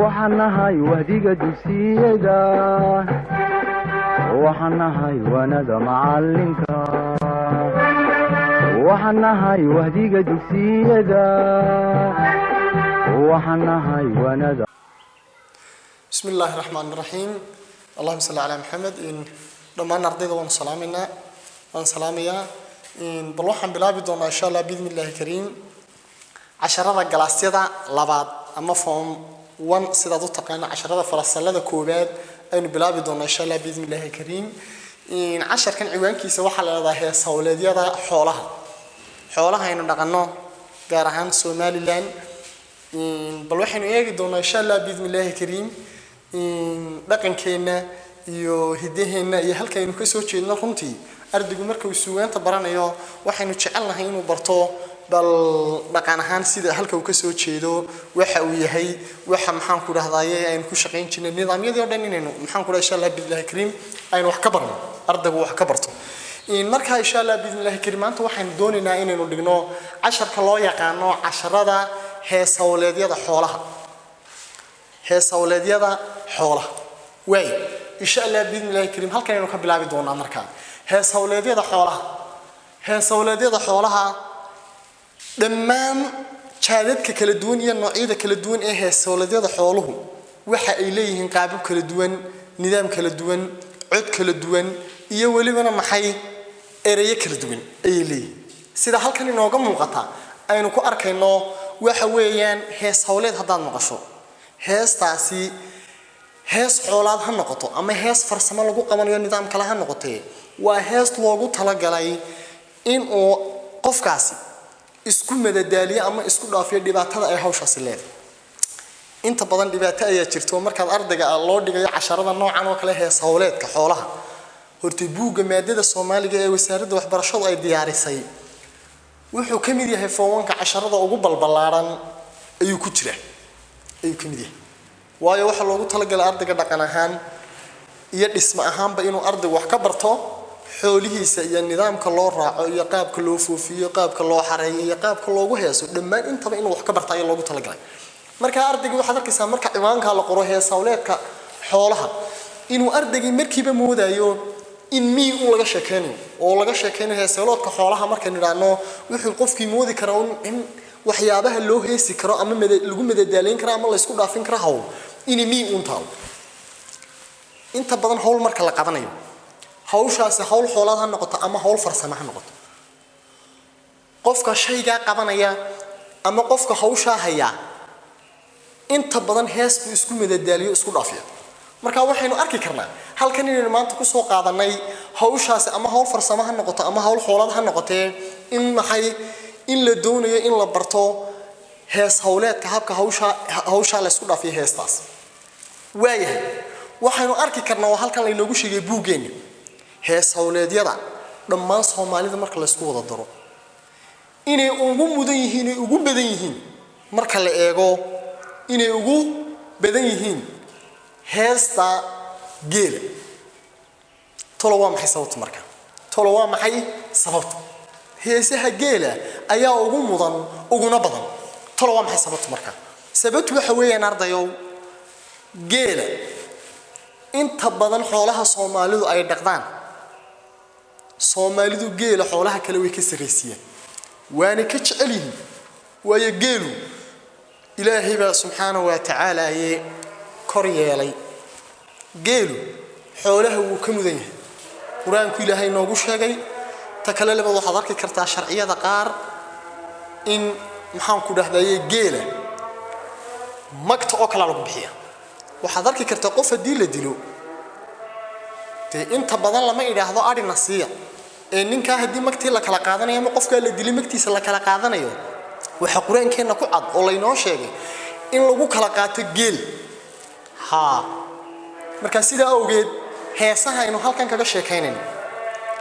وحنهاي وهديك دوسيدا وحنهاي وانا معلمك وحنهاي وهديك دوسيدا وحنهاي وانا. بسم الله الرحمن الرحيم. اللهم صل على محمد. إن لما نرضي ذو سلامنا ونسلاميا إن بروح بلابي دونا إن شاء الله بإذن الله الكريم. عشرة جلسات لبعض أما فهم وان سيداتو تقانا عشرة فرسالة كوباد أين بلابي دونا إن شاء الله بإذن الله الكريم. إن عشر كان عوان كيس وحلا هذا سولادية حولها إنه نقلنا جارهان سومالي لان. إن بروح إنه يجي دونا إن شاء الله بإذن الله الكريم. لكن كنا يهديهنا يهلك إنه كسوة شيء نرنتي أرد جمرك وسوين تبرنا يا واحد نتشعلنا هين وبرتو بل مكانهان سيد هلك وكسوة شيء دو وحوي هي وحمحان كره ضايع إنه كشقين شيء النظام يدي ودني إنه محان كره إن شاء الله بإذن الله الكريم أين وحكبرنا أرد وحكبرته إن مركها إن شاء الله بإذن الله الكريم أنت واحد دوننا إنه ندقنا 10 كلا يقعنا 10 هي سولادية حولها هي سولادية حولها واي إن شاء الله بإذن الله الكريم هل كان ينقبل عبد دون أمريكا هي سولادية حولها لما شادت كل دنيا نوعية كل دون هي سولادية حوله وحى إليه قابل كل دون نظام كل دون عد كل دون يولي من محي إريا كل دون إليه سيدا هل كان ينقبل مقطع أي نكو أركينه وحويان هي سولاد هذا النقشو heestaasi hees xoolaad ha noqoto ama hees farsamo lagu qabanayo nidaam kale ha noqotee waa hees loogu talagalay in uu qofkaasi isku madadaaliyo ama isku dhaafiyo dhibaatada ay hawshaasi leedahay inta badan dhibaato ayaa jirto marka ardayga loo dhigayo casharada noocan oo kale hees hawleedka xoolaha horta buugga maadada Soomaaliga ee wasaaradda waxbarashadu ay diyaarisay wuxuu kamid yahay foowanka casharada ugu balbalaaran ayuu ku jiraa أي كمية ويا واحد لو قلت لك الأرض قد قناهان يدرس معهم بإنه أرض وحكبرته حوله سي النظام كله راع يقاب كله فوفي يقاب كله حري يقاب كله جهاز لما أنت بإنه وحكبرته يلا قلت لك مركا أرض جو حضرتك سام مركا إيمانك على قروه هي سولاتك حولها إنه أرض جو مركبة مودا يو إن مي ولا شكاني هي سولاتك حولها مركا نرانو ويحقف كي مودي كراون إن waxyaabaha loo heesi karo ama lagu madadaaleyn karo ama la isku dhaafin karo hawl inimi untaal inta badan hawl marka la qabanayo hawshaas hawl xoolaad ha noqoto ama hawl farsamo ha noqoto qofka shayga qabanaya ama qofka hawsha haya inta badan hees buu isku madadaaliyo isku dhaafiyo marka waxaynu arki karnaa halkan inaynu maanta ku soo qaadanay hawshaas ama hawl farsamo ha noqoto ama hawl xoolaad ha noqotee in maxay in la doonayo in la barto hees hawleedka habka hawsha la isku dhaafiyo heestaas waayahay waxaanu arki karnaa halkan la inoogu sheegay buugeena hees hawleedyada dhammaan Soomaalida marka la isku wada daro inay ugu mudan yihiin ugu badan yihiin marka la eego inay ugu badan yihiin heesta geel tolo waa maxay sababta marka tolo waa maxay sababta heesaha geela ayaa ugu mudan uguna badan tolo waa maxay sababta marka sababtu waxa weeyaan ardayow geela inta badan xoolaha Soomaalidu ay dhaqdaan Soomaalidu geela xoolaha kale way ka sareysiyeen waana ka jecel yihiin waayo geelu Ilaahay ba subhanahu wa ta'ala ay kor yeelay geelu xoolaha wuu ka mudan yahay quraanku Ilaahay noogu sheegay تكلم لبعض حضرتك كرتا شرعية دقار إن محام كده هذا جيلة مقطع أكل على ربحية وحضرتك كرتا قف الديل الدلو أنت بدل ما إذا هذا أري نصية إن كان هدي مقتي لك على قاعدنا يوم قف قال الدلي مقتي سلك على قاعدنا يوم وحقرين كنا قعد الله يناشر إن لوجوك على قاعد الجيل ها مركز ده أوجد هي صح إنه هل كان كذا شيء كائن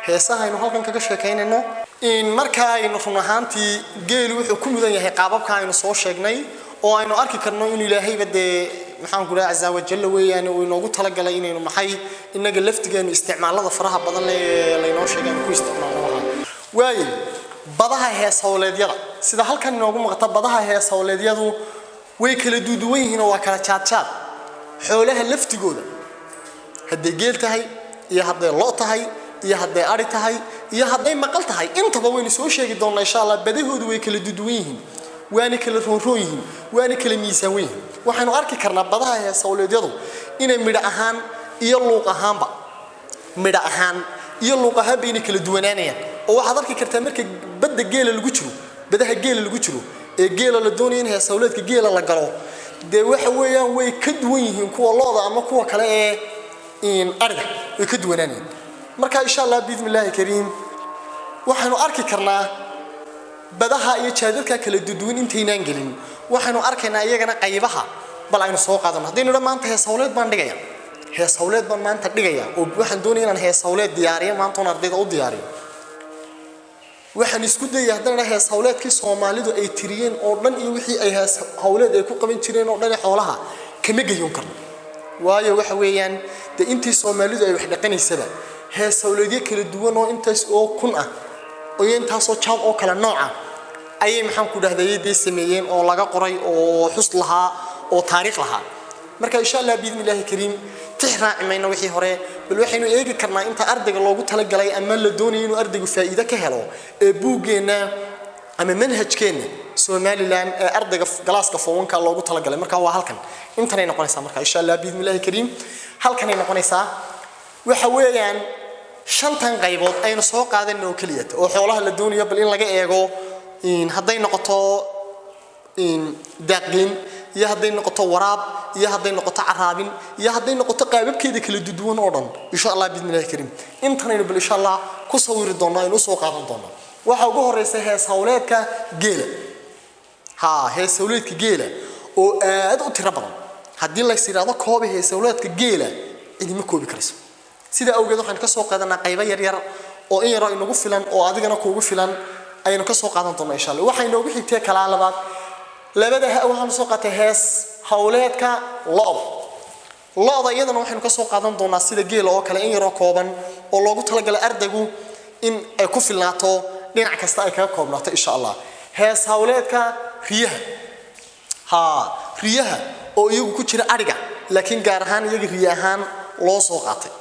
heesaha aynu halkan kaga sheekaynayno in marka aynu runahaantii geel wuxuu ku mudan yahay qaababka aynu soo sheegnay oo aynu arki karno in Ilaahay bade maxaan ku raaxay azza wa jalla weeyaan oo inoogu tala galay inaynu maxay inaga laftigeenu isticmaalada faraha badan leeynoo sheegan ku isticmaalno waayay badaha hees hawleedyada sida halkan inoogu muuqata badaha hees hawleedyadu way kala duwan yihiin oo waa kala jaad xoolaha laftigooda hadday geel tahay iyo hadday lo tahay iyo hadday ari tahay iyo hadday maqal tahay intaba waynu soo sheegi doonaa insha Allah badahoodu way kala duwan yihiin waana kala roon yihiin waana kala miisaan weyn waxaanu arki karnaa badaha ee sawleedyadu inay midha ahaan iyo luuq ahaanba midha ahaan iyo luuq ahaanba inay kala duwanaanayaan oo waxaad arki kartaa marka badda geela lagu jiro badaha geela lagu jiro ee geela la doonayo in sawleedka geela la galo de waxa weeyaan way ka duwan yihiin kuwa looda ama kuwa kale ee in ariga way ka duwanaanayaan marka insha Allah bismillaahi kariim waxaanu arki karnaa badaha iyo jaadadka kala duwan intaynaan gelin waxaanu arkaynaa iyagana qaybaha bal aynu soo qaadano hadaynu maanta heesawleed baan dhigaya heesawleed baan maanta dhigaya oo waxaan doonayaa inaan heesawleed diyaariyo maanta oo ardayda u diyaariyo waxaan isku dayaa hadana heesawleedkii Soomaalidu ay tiriyeen oo dhan iyo wixii ay heesawleed ay ku qaban jireen oo dhan xoolaha kama geeyon karno waayo waxa weeyaan de intii Soomaalidu ay wax dhaqanaysaba heesawleedyo kala duwan oo intaas oo kun ah oo intaasoo jaad oo kala nooc ah ayay maxaan ku dhahday sameeyeen oo laga qoray oo xus lahaa oo taariikh lahaa marka insha Allah bismillaahi kariim tixraacimayna wixii hore bal waxaynu eegi karnaa inta ardayga loogu tala galay ama la doonayo inuu ardaygu faa'iido ka helo ee buugeena ama manhajkeena Somaliland ee ardayga galaaska foonka loogu tala galay marka waa halkan intanay noqonaysaa marka insha Allah bismillaahi kariim halkanay noqonaysaa waxa weeyaan shantan qaybood aynu soo qaadanay oo kaliya oo xoolaha la doonayo bal in laga eego in haday noqoto in daaqin iyo haday noqoto waraab iyo haday noqoto caraabin iyo haday noqoto qaababkeeda kala duwan oo dhan insha Allah bismillaahi kariim intanaynu bal insha Allah ku sawiri doonaa inuu soo qaadan doonaa waxa ugu horeysa heesawleedka geela heesawleedka geela oo aad u tiro badan hadii la yiraahdo koob heesawleedka geela idima koobi karayso sida awgeed waxaan ka soo qaadanaa qaybo yar yar oo in yar inagu filan oo adigana kuugu filan aynu ka soo qaadan doonaa insha Allah waxay noogu xigtay kala labaad labada waxaan soo qaatay hees hawleedka looda iyadana waxaan ka soo qaadan doonaa sida geela oo kale in yar oo kooban oo loogu tala galay ardaygu in ay ku filnaato dhinac kasta ay ka koobnaato insha Allah hees hawleedka riyaha oo iyagu ku jira ariga laakiin gaar ahaan iyaga riya ahaan loo soo qaatay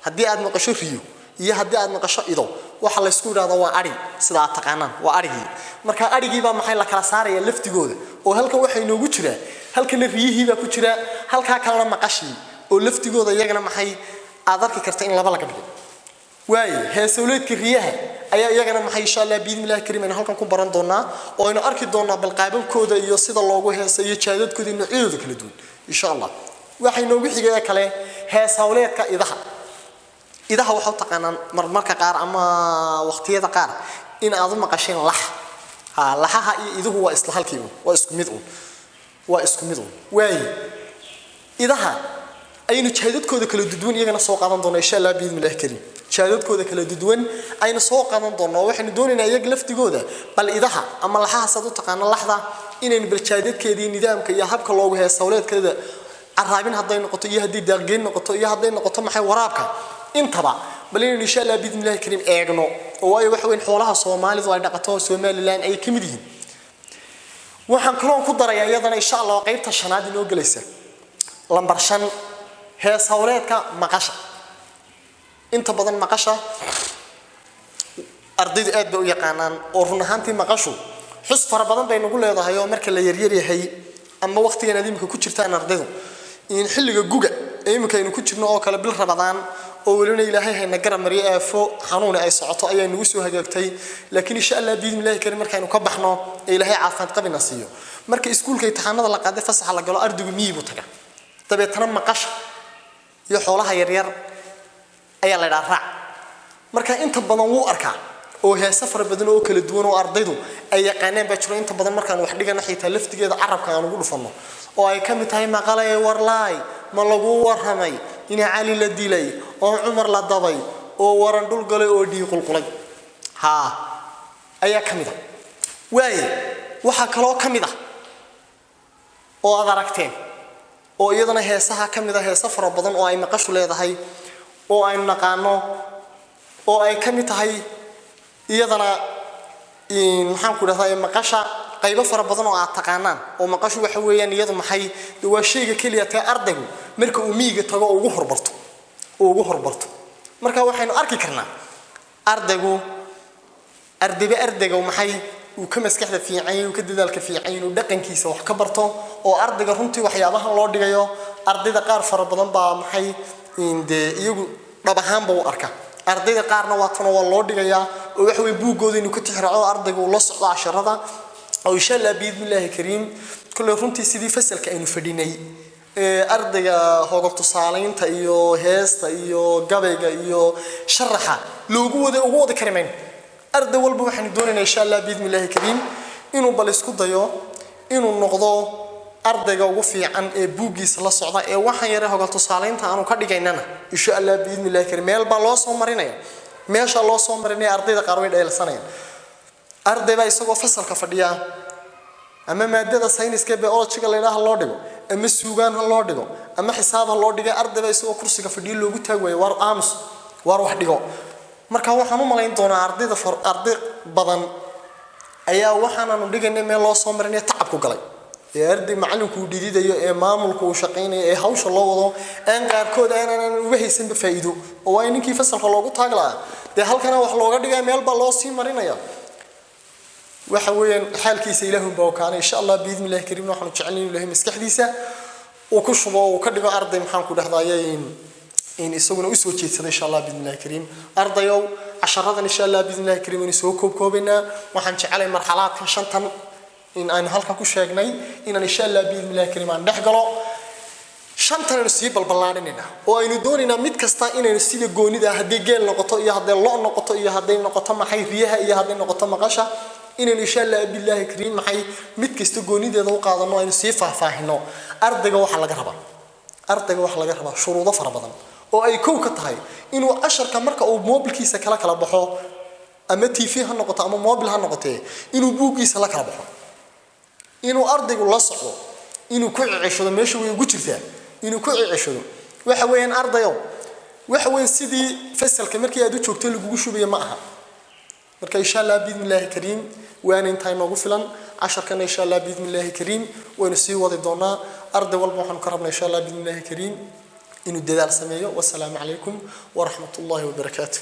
haddii aad maqasho riyo iyo haddii aad maqasho ido waxa la isku yiraahdo waa ari sida aad taqaanaan waa arigii marka arigii baa maxay la kala saaraya laftigooda oo halkan waxa inoogu jira halkan riyihii baa ku jira halka kalena maqashii oo laftigooda iyagana maxay aad arki kartaa in laba laga dhigo waay heesawleedka riyaha ayaa iyagana maxay insha Allah bismillaahi kariim in halkan ku baran doonaa oo aynu arki doonaa bal qaababkooda iyo sida loogu heesayo jaadadkooda noocyadooda kala duwan insha Allah waxay noogu xigay kale heesawleedka idaha waxa taqaanaan marmarka qaar ama waqtiyada qaar in aad u maqasheen lahaha iyo iduhu waa isla halkii waa isku mid waay idaha aynu jaadadkooda kala duwan iyagana soo qaadan doonaa insha Allah bismillaahi kariim jaadadkooda kala duwan aynu soo qaadan doonaa waxaanu doonaynaa iyaga laftigooda bal idaha ama lahaha sad u taqaana laxda inaynu bal jaadadkeedii nidaamka iyo habka loogu heesawleedkeeda caraabin haday noqoto iyo hadii daaqeen noqoto iyo haday noqoto maxay waraabka intaba bal in insha Allah bismillaahi kariim eegno oo ay wax weyn xoolaha Soomaalidu ay dhaqato Somaliland ay kamid yihiin waxaan kaloo ku darayaa iyadana insha Allah qaybta shanaad inoo galaysa lambar 5 heesawleedka maqasha inta badan maqasha ardaydu aad bay u yaqaanaan oo run ahaantii maqashu xus fara badan bay nagu leedahay oo marka la yaryar yahay ama waqtigan adimka ku jirtaan ardaydu in xilliga guga imika aynu ku jirno oo kala bil Ramadaan oo waliba Ilaahay hayna garab mariyo aafo xanuun ay socoto ayaa nagu soo hagaagtay laakiin insha Allah bismillaahi kariim markaaynu ka baxno Ilaahay caafimaad qabina siiyo marka iskuulka imtixaanada la qaaday fasaxa la galo ardaygu miyibu taga dabeetana maqasha iyo xoolaha yar yar ayaa la raac marka inta badan wuu arkaa oo heesa fara badan oo kala duwan oo ardaydu ay yaqaaneen baa jiro inta badan markaan wax dhigana xitaa laftigeeda carabka aan ugu dhufano oo ay ka mid tahay maqalay warlaay ma lagu warhamay in Ali la dilay oo Umar la dabay oo waran dhul galay oo dhii qulqulay ayaa ka mid ah waay waxa kaloo ka mid ah oo aad aragteen oo iyadana heesaha ka mid ah heesa fara badan oo ay maqashu leedahay oo ay naqaano oo ay ka mid tahay iyadana in maxaan ku dhahay maqasha qaybo fara badan oo aad taqaanaan oo maqashu waxa weeyaan iyadu maxay waa shayga kaliya ta ardaygu marka uu miiga tago ugu horbarto marka waxaynu arki karnaa ardayga maxay uu ka maskaxda fiican uu ka dadaalka fiican uu dhaqankiisa wax ka barto oo ardayga runtii waxyaabaha loo dhigayo ardayda qaar fara badan baa maxay iyagu dhab ahaanba u arka ardayda qaarna waa tan oo loo dhigayaa oo wax weyn buugooda inuu ka tixraaco ardaygu la socdo casharada oo insha Allah biidmillaahi kariim kullu runtii sidii fasalka aynu fadhinay ardayga hogol tusaaleynta iyo heesta iyo gabayga iyo sharaxa loogu wada karimayn arday walba waxaan doonaynaa insha Allah biidmillaahi kariim inuu bal isku dayo inuu noqdo ardayga ugu fiican ee buugiisa la socda ee waxaan yare hogol tusaaleynta aanu ka dhigaynana insha Allah biidmillaahi kariim meel baa loo soo marinaya meesha loo soo marinaya ardayda qaar way dheelsanayaan ardayba isagoo fasalka fadhiya ama maadada sayniska biology-ga leedahay loo dhigo ama suugaan loo dhigo ama xisaab loo dhigo ardayba isagoo kursiga fadhiyo loogu taagay war aamus war wax dhigo marka waxaan u malayn doonaa arday badan ayaa waxaanu dhigaynay meel loo soo marinay tacab ku galay arday macallinku dhididayo ee maamulku uu shaqeynay ee hawsha loo wado aan qaarkood aanan uga haysan faa'iido oo ay ninkii fasalka loogu taaglaa halkana wax looga dhigay meel baa loo sii marinaya waxa weeyaan xaalkiisa ilaahu baa kaana insha Allah biidmillaahi kariim waxaanu jecelnahay ilaahay maskaxdiisa oo ku shubo oo ka dhigo arday maxaan ku dhahdayay in isaguna u soo jeedsado insha Allah biidmillaahi kariim ardayow casharadan insha Allah biidmillaahi kariim in soo koobkoobina waxaan jecelahay marxalaadka shantan in aan halka ku sheegnay in insha Allah biidmillaahi kariim aan dhaxgalo shantan si balbalaarinina oo aynu doonina mid kasta inaynu sida goonida hadii geel noqoto iyo hadii loo noqoto iyo hadii noqoto maxay riyaha iyo hadii noqoto maqasha inaynu insha Allah billahi kariim maxay mid kasta goonideeda u qaadano aynu si faahfaahino ardayga waxa laga rabaa shuruudo fara badan oo ay koow ka tahay inuu casharka marka uu mobilkiisa kala baxo ama TV ha noqoto ama mobil ha noqotee inuu buugiisa la kala baxo inuu ardaygu la socdo inuu ku cishado meesha way ugu jirtaa inuu ku cishado waxa weeyaan ardayo waxa weyn sidii fasalka markii aad u joogto lagu shubayo ma aha marka insha Allah biidmillaahi kariim waan inta noogu filan casharkan insha Allah biidmillaahi kariim waynu sii wadi doonaa arday walba waxaan ka rabnaa insha Allah biidmillaahi kariim inuu dadaal sameeyo wassalaamu calaykum wa rahmatullaahi wa barakaatuh